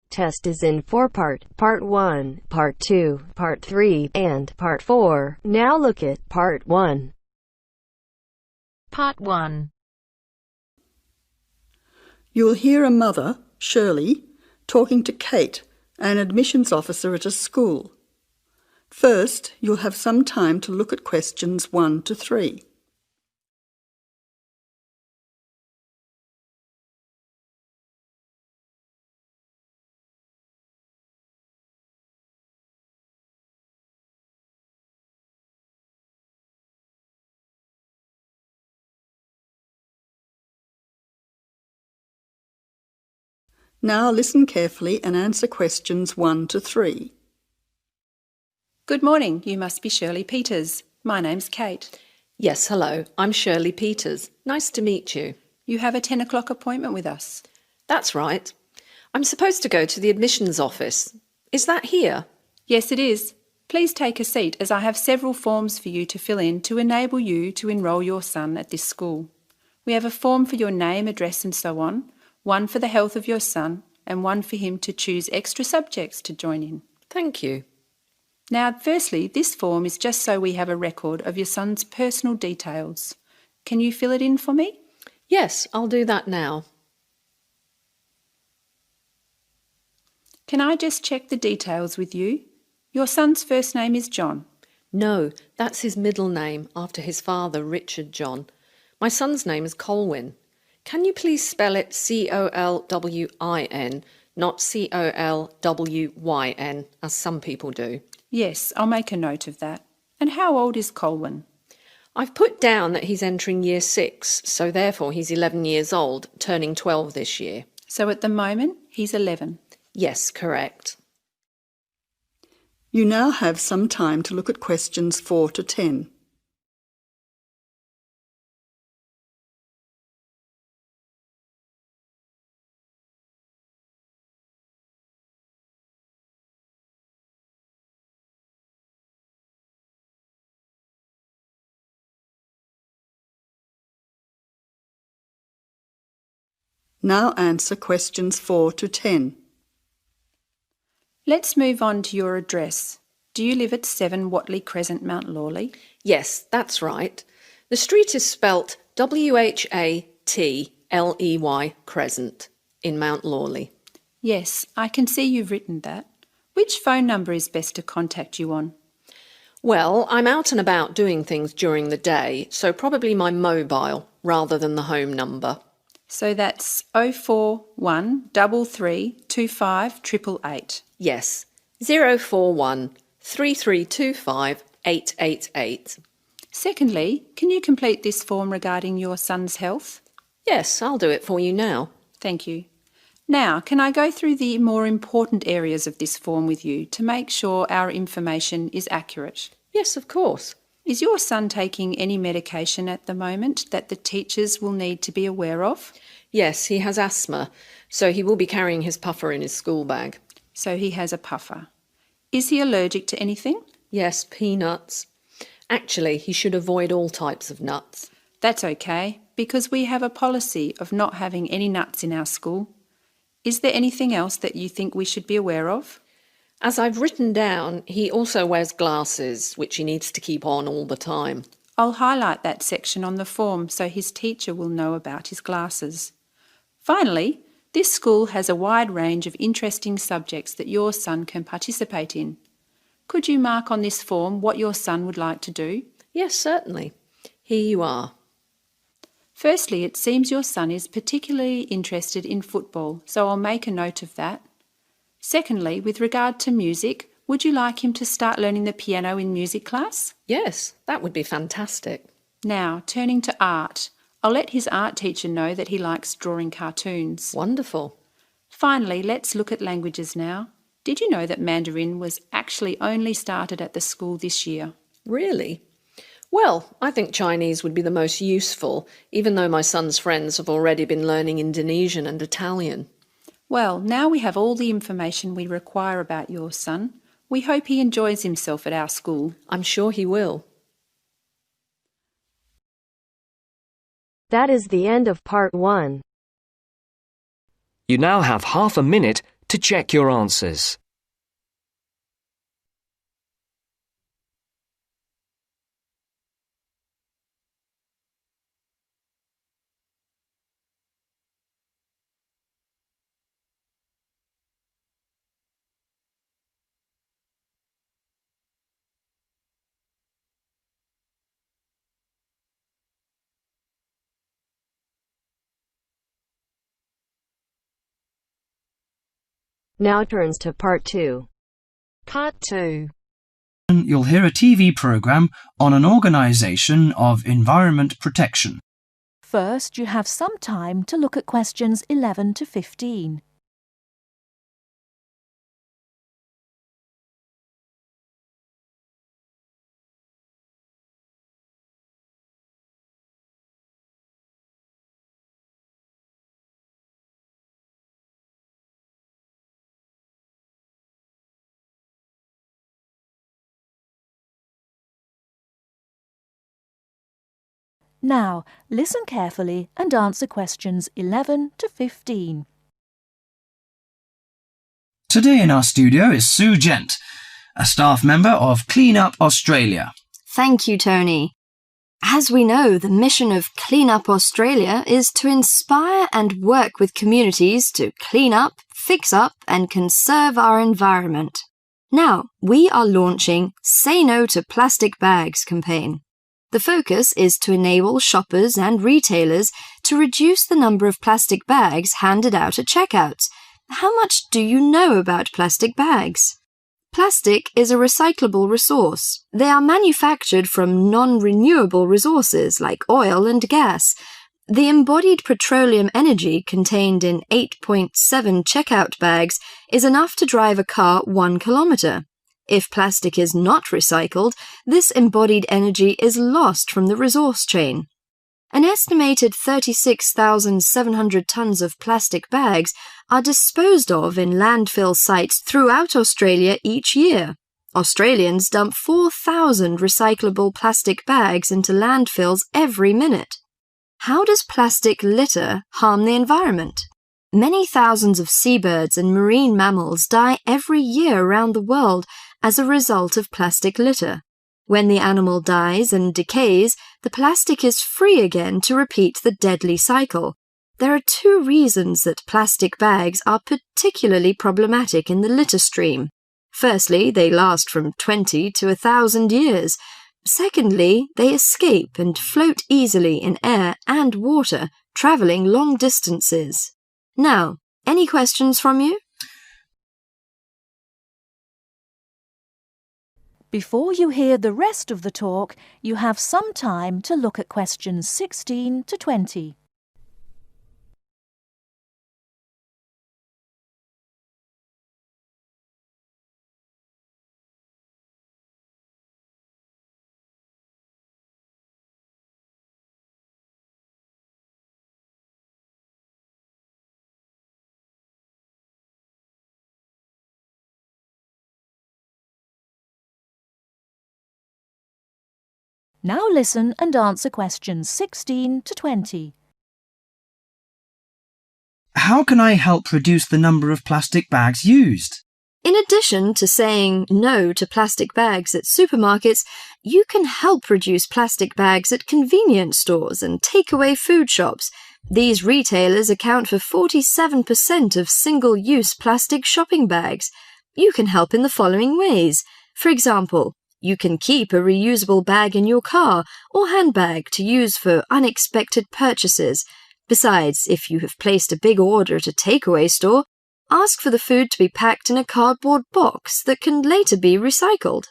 test is in 4-part, Part 1, Part 2, Part 3, and Part 4. Now look at Part 1. Part 1. You'll hear a mother, Shirley, talking to Kate, an admissions officer at a school. First, you'll have some time to look at questions 1 to 3. Now listen carefully and answer questions 1 to 3. Good morning, you must be Shirley Peters. My name's Kate. Yes, hello, I'm Shirley Peters. Nice to meet you. You have a 10 o'clock appointment with us. That's right. I'm supposed to go to the admissions office. Is that here? Yes, it is. Please take a seat as I have several forms for you to fill in to enable you to enrol your son at this school. We have a form for your name, address and so on, one for the health of your son, and one for him to choose extra subjects to join in. Thank you. Now, firstly, this form is just so we have a record of your son's personal details. Can you fill it in for me? Yes, I'll do that now. Can I just check the details with you? Your son's first name is John. No, that's his middle name after his father, Richard John. My son's name is Colwyn. Can you please spell it Colwyn, not Colwyn, as some people do? Yes, I'll make a note of that. And how old is Colwyn? I've put down that he's entering year 6, so therefore he's 11 years old, turning 12 this year. So at the moment, he's 11. Yes, correct. You now have some time to look at questions 4 to 10. Now answer questions 4 to 10. Let's move on to your address. Do you live at 7 Watley Crescent, Mount Lawley? Yes, that's right. The street is spelt Whatley Crescent in Mount Lawley. Yes, I can see you've written that. Which phone number is best to contact you on? Well, I'm out and about doing things during the day, so probably my mobile rather than the home number. So that's 041 3325 888. Yes, 041 3325 888. Secondly, can you complete this form regarding your son's health? Yes, I'll do it for you now. Thank you. Now, can I go through the more important areas of this form with you to make sure our information is accurate? Yes, of course. Is your son taking any medication at the moment that the teachers will need to be aware of? Yes, he has asthma, so he will be carrying his puffer in his school bag. So he has a puffer. Is he allergic to anything? Yes, peanuts. Actually, he should avoid all types of nuts. That's okay, because we have a policy of not having any nuts in our school. Is there anything else that you think we should be aware of? As I've written down, he also wears glasses, which he needs to keep on all the time. I'll highlight that section on the form so his teacher will know about his glasses. Finally, this school has a wide range of interesting subjects that your son can participate in. Could you mark on this form what your son would like to do? Yes, certainly. Here you are. Firstly, it seems your son is particularly interested in football, so I'll make a note of that. Secondly, with regard to music, would you like him to start learning the piano in music class? Yes, that would be fantastic. Now, turning to art, I'll let his art teacher know that he likes drawing cartoons. Wonderful. Finally, let's look at languages now. Did you know that Mandarin was actually only started at the school this year? Really? Well, I think Chinese would be the most useful, even though my son's friends have already been learning Indonesian and Italian. Well, now we have all the information we require about your son. We hope he enjoys himself at our school. I'm sure he will. That is the end of Part 1. You now have half a minute to check your answers. Now turns to Part 2. Part 2. You'll hear a TV program on an organisation of environment protection. First, you have some time to look at questions 11 to 15. Now, listen carefully and answer questions 11 to 15. Today in our studio is Sue Gent, a staff member of Clean Up Australia. Thank you, Tony. As we know, the mission of Clean Up Australia is to inspire and work with communities to clean up, fix up and conserve our environment. Now, we are launching Say No to Plastic Bags campaign. The focus is to enable shoppers and retailers to reduce the number of plastic bags handed out at checkouts. How much do you know about plastic bags? Plastic is a recyclable resource. They are manufactured from non-renewable resources like oil and gas. The embodied petroleum energy contained in 8.7 checkout bags is enough to drive a car 1 kilometre. If plastic is not recycled, this embodied energy is lost from the resource chain. An estimated 36,700 tonnes of plastic bags are disposed of in landfill sites throughout Australia each year. Australians dump 4,000 recyclable plastic bags into landfills every minute. How does plastic litter harm the environment? Many thousands of seabirds and marine mammals die every year around the world as a result of plastic litter. When the animal dies and decays, the plastic is free again to repeat the deadly cycle. There are 2 reasons that plastic bags are particularly problematic in the litter stream. Firstly, they last from 20 to 1,000 years. Secondly, they escape and float easily in air and water, travelling long distances. Now, any questions from you? Before you hear the rest of the talk, you have some time to look at questions 16 to 20. Now listen and answer questions 16 to 20. How can I help reduce the number of plastic bags used? In addition to saying no to plastic bags at supermarkets, you can help reduce plastic bags at convenience stores and takeaway food shops. These retailers account for 47% of single-use plastic shopping bags. You can help in the following ways. For example, you can keep a reusable bag in your car or handbag to use for unexpected purchases. Besides, if you have placed a big order at a takeaway store, ask for the food to be packed in a cardboard box that can later be recycled.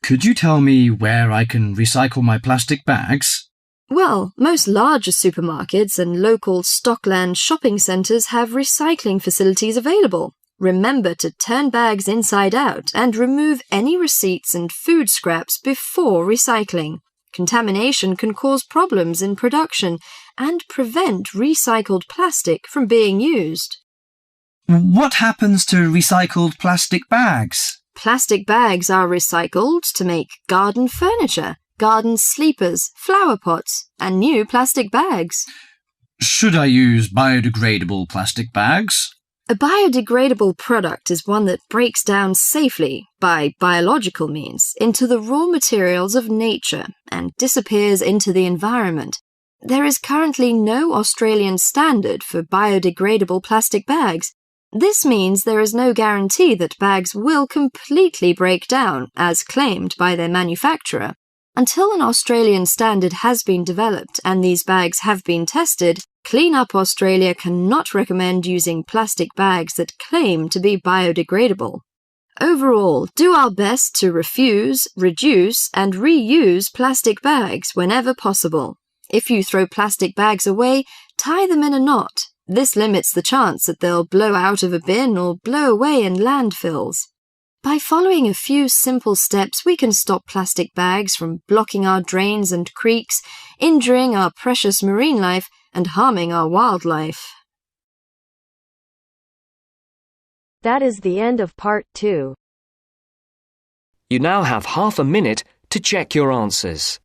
Could you tell me where I can recycle my plastic bags? Well, most larger supermarkets and local Stockland shopping centres have recycling facilities available. Remember to turn bags inside out and remove any receipts and food scraps before recycling. Contamination can cause problems in production and prevent recycled plastic from being used. What happens to recycled plastic bags? Plastic bags are recycled to make garden furniture, garden sleepers, flower pots, and new plastic bags. Should I use biodegradable plastic bags? A biodegradable product is one that breaks down safely, by biological means, into the raw materials of nature and disappears into the environment. There is currently no Australian standard for biodegradable plastic bags. This means there is no guarantee that bags will completely break down, as claimed by their manufacturer. Until an Australian standard has been developed and these bags have been tested, Clean Up Australia cannot recommend using plastic bags that claim to be biodegradable. Overall, do our best to refuse, reduce, and reuse plastic bags whenever possible. If you throw plastic bags away, tie them in a knot. This limits the chance that they'll blow out of a bin or blow away in landfills. By following a few simple steps, we can stop plastic bags from blocking our drains and creeks, injuring our precious marine life, and harming our wildlife. That is the end of part 2. You now have half a minute to check your answers.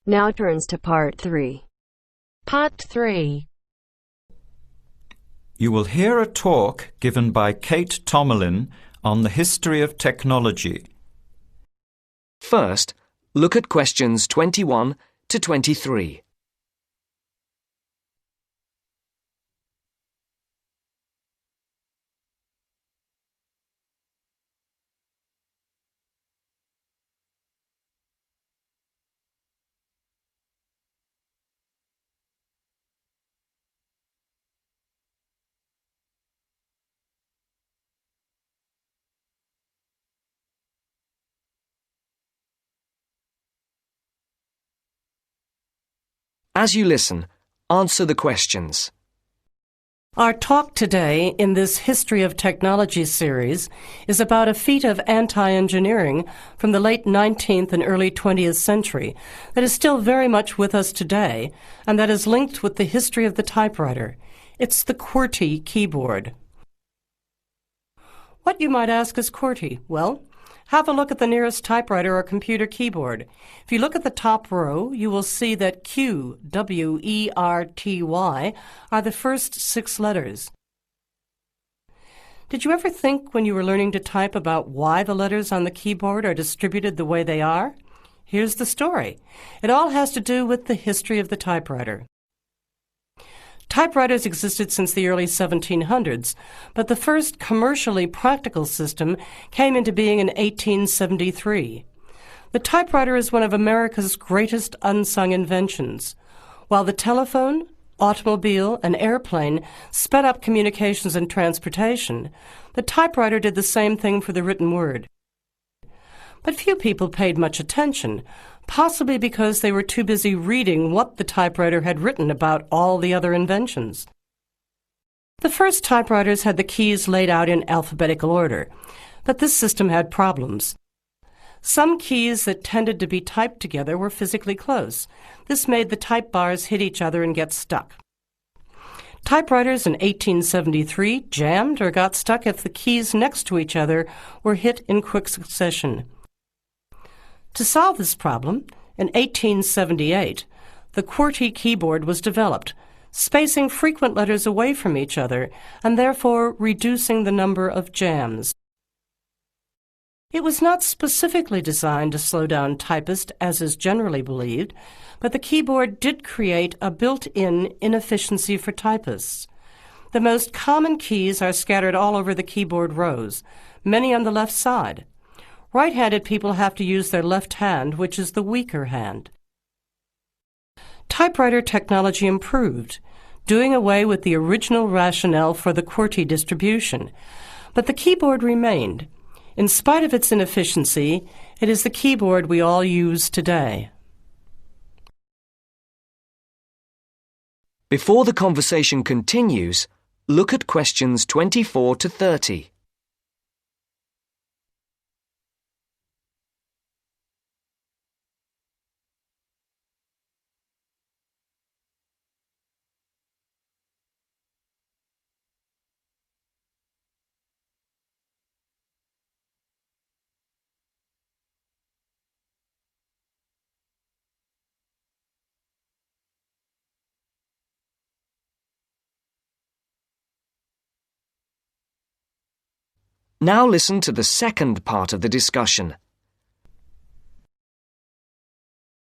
Now turns to part 3. Part 3. You will hear a talk given by Kate Tomalin on the history of technology. First, look at questions 21 to 23. As you listen, answer the questions. Our talk today in this History of Technology series is about a feat of anti-engineering from the late 19th and early 20th century that is still very much with us today and that is linked with the history of the typewriter. It's the QWERTY keyboard. What, you might ask, is QWERTY? Well, have a look at the nearest typewriter or computer keyboard. If you look at the top row, you will see that Q, W-E-R-T-Y, are the first 6 letters. Did you ever think when you were learning to type about why the letters on the keyboard are distributed the way they are? Here's the story. It all has to do with the history of the typewriter. Typewriters existed since the early 1700s, but the first commercially practical system came into being in 1873. The typewriter is one of America's greatest unsung inventions. While the telephone, automobile, and airplane sped up communications and transportation, the typewriter did the same thing for the written word. But few people paid much attention, possibly because they were too busy reading what the typewriter had written about all the other inventions. The first typewriters had the keys laid out in alphabetical order, but this system had problems. Some keys that tended to be typed together were physically close. This made the type bars hit each other and get stuck. Typewriters in 1873 jammed or got stuck if the keys next to each other were hit in quick succession. To solve this problem, in 1878, the QWERTY keyboard was developed, spacing frequent letters away from each other and therefore reducing the number of jams. It was not specifically designed to slow down typists, as is generally believed, but the keyboard did create a built-in inefficiency for typists. The most common keys are scattered all over the keyboard rows, many on the left side. Right-handed people have to use their left hand, which is the weaker hand. Typewriter technology improved, doing away with the original rationale for the QWERTY distribution, but the keyboard remained. In spite of its inefficiency, it is the keyboard we all use today. Before the conversation continues, look at questions 24 to 30. Now listen to the second part of the discussion.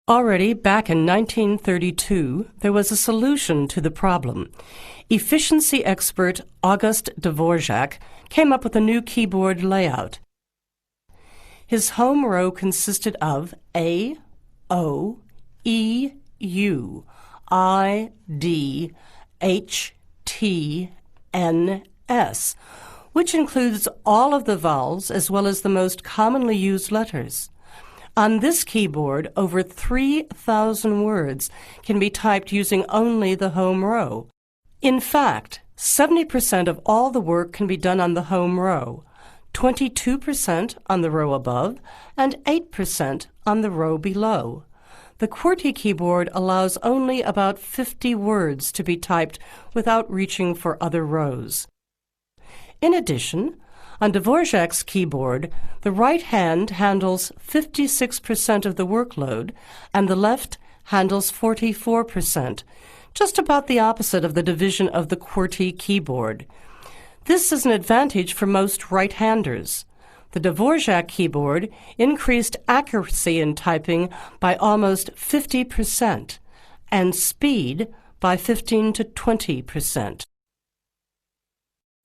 Already back in 1932, there was a solution to the problem. Efficiency expert August Dvorak came up with a new keyboard layout. His home row consisted of A, O, E, U, I, D, H, T, N, S, which includes all of the vowels as well as the most commonly used letters. On this keyboard, over 3,000 words can be typed using only the home row. In fact, 70% of all the work can be done on the home row, 22% on the row above, and 8% on the row below. The QWERTY keyboard allows only about 50 words to be typed without reaching for other rows. In addition, on Dvorak's keyboard, the right hand handles 56% of the workload and the left handles 44%, just about the opposite of the division of the QWERTY keyboard. This is an advantage for most right-handers. The Dvorak keyboard increased accuracy in typing by almost 50% and speed by 15 to 20%.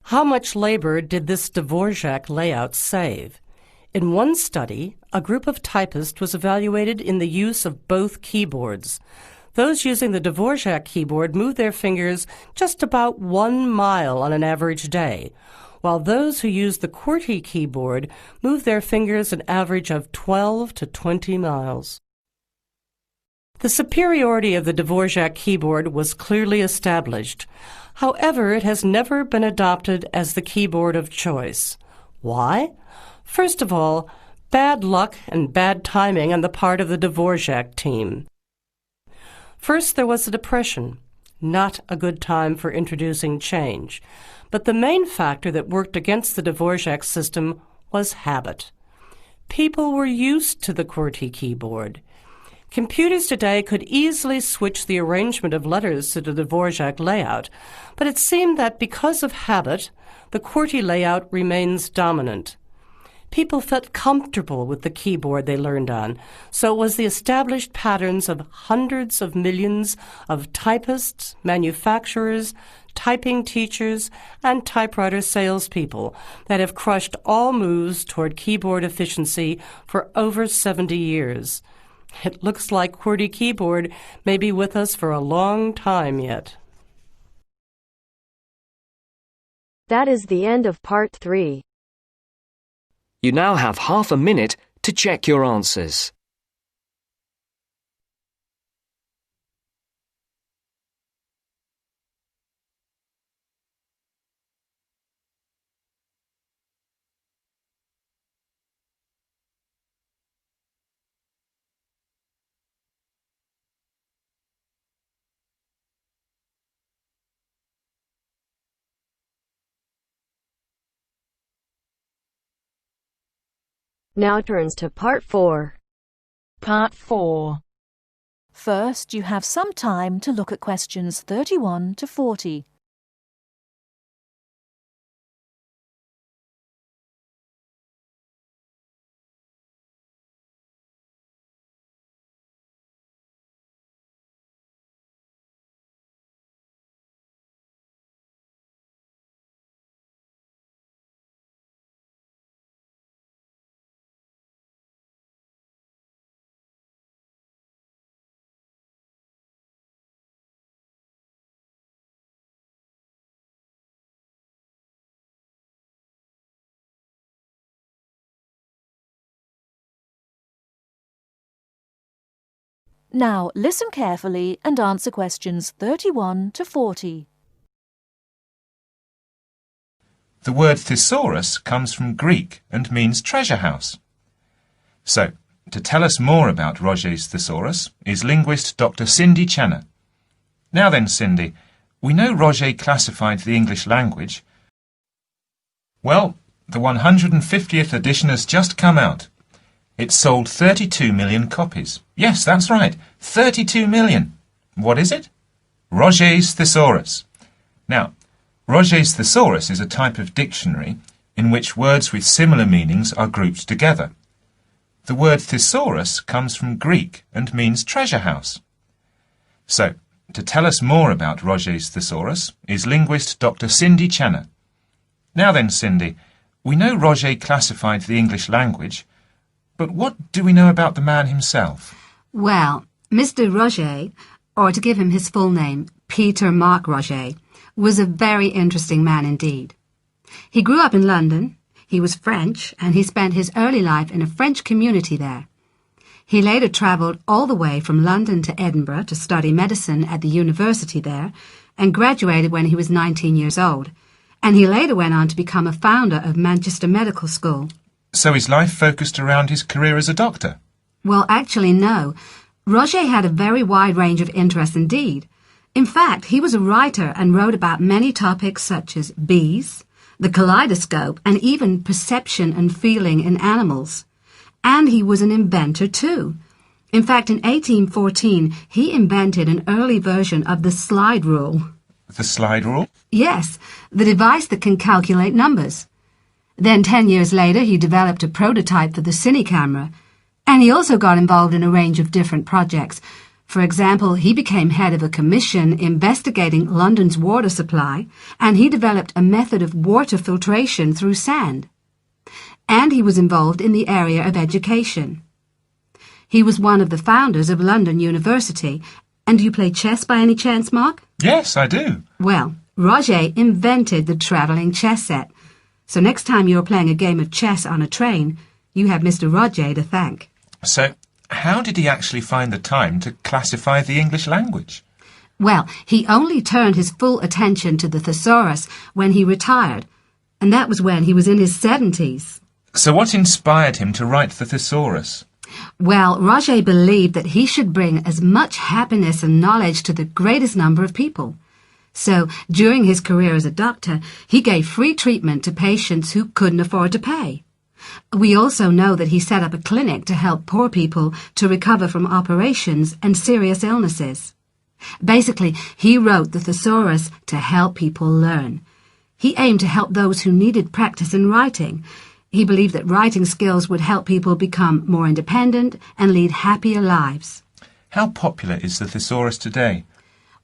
How much labor did this Dvorak layout save? In one study, a group of typists was evaluated in the use of both keyboards. Those using the Dvorak keyboard moved their fingers just about 1 mile on an average day, while those who used the QWERTY keyboard moved their fingers an average of 12 to 20 miles. The superiority of the Dvorak keyboard was clearly established. However, it has never been adopted as the keyboard of choice. Why? First of all, bad luck and bad timing on the part of the Dvorak team. First, there was the Depression. Not a good time for introducing change. But the main factor that worked against the Dvorak system was habit. People were used to the QWERTY keyboard. Computers today could easily switch the arrangement of letters to the Dvorak layout, but it seemed that because of habit, the QWERTY layout remains dominant. People felt comfortable with the keyboard they learned on, so it was the established patterns of hundreds of millions of typists, manufacturers, typing teachers, and typewriter salespeople that have crushed all moves toward keyboard efficiency for over 70 years. It looks like QWERTY keyboard may be with us for a long time yet. That is the end of part 3. You now have half a minute to check your answers. Now turns to part 4. Part 4. First, you have some time to look at questions 31 to 40. Now listen carefully and answer questions 31 to 40. The word thesaurus comes from Greek and means treasure house. So, to tell us more about Roget's thesaurus is linguist Dr. Cindy Channer. Now then, Cindy, we know Roget classified the English language. Well, the 150th edition has just come out. It sold 32 million copies. Yes, that's right, 32 million. What is it? Roget's thesaurus. Now, Roget's thesaurus is a type of dictionary in which words with similar meanings are grouped together. The word thesaurus comes from Greek and means treasure house. So, to tell us more about Roget's thesaurus is linguist Dr. Cindy Channer. Now then, Cindy, we know Roget classified the English language, but what do we know about the man himself? Well, Mr. Roget, or to give him his full name, Peter Mark Roget, was a very interesting man indeed. He grew up in London, he was French, and he spent his early life in a French community there. He later travelled all the way from London to Edinburgh to study medicine at the university there, and graduated when he was 19 years old, and he later went on to become a founder of Manchester Medical School. So his life focused around his career as a doctor? Well, actually, no. Roget had a very wide range of interests indeed. In fact, he was a writer and wrote about many topics such as bees, the kaleidoscope, and even perception and feeling in animals. And he was an inventor too. In fact, in 1814, he invented an early version of the slide rule. The slide rule? Yes, the device that can calculate numbers. Then 10 years later, he developed a prototype for the cine camera, and he also got involved in a range of different projects. For example, he became head of a commission investigating London's water supply, and he developed a method of water filtration through sand. And he was involved in the area of education. He was one of the founders of London University. And do you play chess by any chance, Mark? Yes, I do. Well, Roget invented the travelling chess set. So next time you're playing a game of chess on a train, you have Mr. Roget to thank. So, how did he actually find the time to classify the English language? Well, he only turned his full attention to the thesaurus when he retired, and that was when he was in his 70s. So what inspired him to write the thesaurus? Well, Roget believed that he should bring as much happiness and knowledge to the greatest number of people. So, during his career as a doctor, he gave free treatment to patients who couldn't afford to pay. We also know that he set up a clinic to help poor people to recover from operations and serious illnesses. Basically, he wrote the thesaurus to help people learn. He aimed to help those who needed practice in writing. He believed that writing skills would help people become more independent and lead happier lives. How popular is the thesaurus today?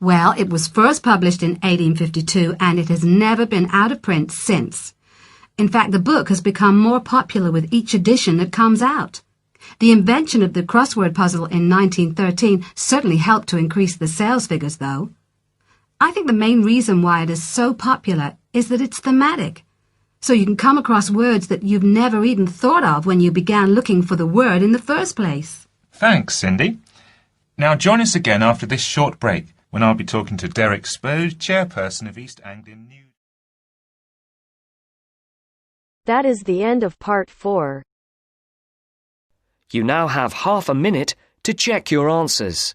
Well, it was first published in 1852 and it has never been out of print since. In fact, the book has become more popular with each edition that comes out. The invention of the crossword puzzle in 1913 certainly helped to increase the sales figures, though. I think the main reason why it is so popular is that it's thematic. So you can come across words that you've never even thought of when you began looking for the word in the first place. Thanks, Cindy. Now join us again after this short break when I'll be talking to Derek Spode, chairperson of East Anglian News. That is the end of part 4. You now have half a minute to check your answers.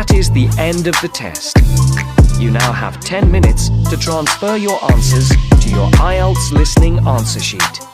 That is the end of the test. You now have 10 minutes to transfer your answers to your IELTS Listening answer sheet.